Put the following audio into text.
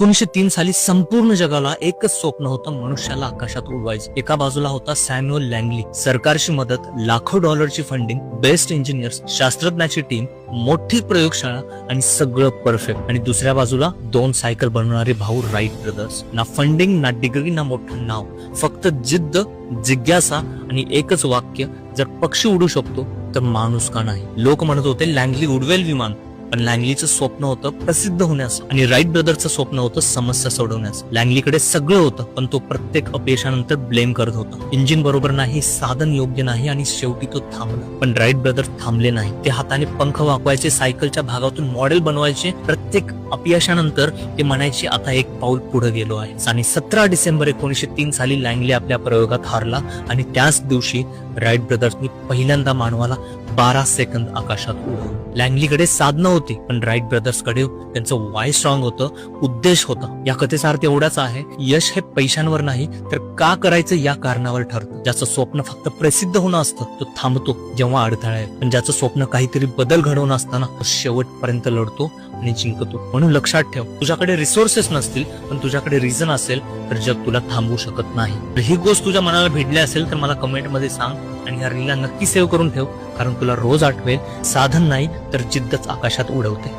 1903 साली संपूर्ण जगाला एकच स्वप्न होतं, मनुष्याला आकाशात उडवायचं. एका बाजूला होता सॅम्युअल लँगली, सरकारची मदत, लाखो डॉलरची फंडिंग, बेस्ट इंजिनियर्स, शास्त्रज्ञाची टीम, मोठी प्रयोगशाळा आणि सगळं परफेक्ट. आणि दुसऱ्या बाजूला 2 सायकल बनवणारे भाऊ राईट ब्रदर्स. ना फंडिंग, ना डिग्री, ना मोठं नाव, फक्त जिद्द, जिज्ञासा आणि एकच वाक्य, जर पक्षी उडू शकतो तर माणूस का नाही. लोक म्हणत होते लँगली उडवेल विमान, पण लँगलीचं स्वप्न होतं प्रसिद्ध होण्याचं आणि राईट ब्रदरचं स्वप्न होतं समस्या सोडवण्याचं. लँगलीकडे सगळं होतं, पण तो प्रत्येक अपयशानंतर ब्लेम करत होता. इंजिन बरोबर नाही, साधन योग्य नाही आणि शेवटी तो थांबला. पण राईट ब्रदर थांबले नाही. ते हाताने पंख वाकवायचे, सायकलच्या भागातून मॉडेल बनवायचे. प्रत्येक अपयशानंतर ते म्हणायचे आता एक पाऊल पुढे गेलो आहे. आणि 17 डिसेंबर 1903 साली लँगली आपल्या प्रयोगात हारला आणि त्याच दिवशी राईट ब्रदर्सनी पहिल्यांदा मानवाला 12 सेकंद आकाशात उडवलं. लँगलीकडे साधनं होती, पण राईट ब्रदर्सकडे त्यांचं वाय स्ट्रॉंग होतं, उद्देश होता. या कथेचा अर्थ एवढाच आहे, यश हे पैशांवर नाही तर का करायचं या कारणावर ठरतं. ज्याचं स्वप्न फक्त प्रसिद्ध होणं असतं तो थांबतो जेव्हा अडथळा आहे, पण ज्याचं स्वप्न काहीतरी बदल घडवणं असताना तो शेवटपर्यंत लढतो आणि जिंकतो. म्हणून लक्षात ठेव, तुझ्याकडे रिसोर्सेस नसतील पण तुझ्याकडे रिझन असेल तर जग तुला थांबवू शकत नाही. तर ही गोष्ट तुझ्या मनाला भिडली असेल तर मला कमेंटमध्ये सांग आणि ह्या रीलला नक्की सेव्ह करून ठेव, कारण तुला रोज आठवेल साधन नाही तर जिद्दच आकाशात उडवते.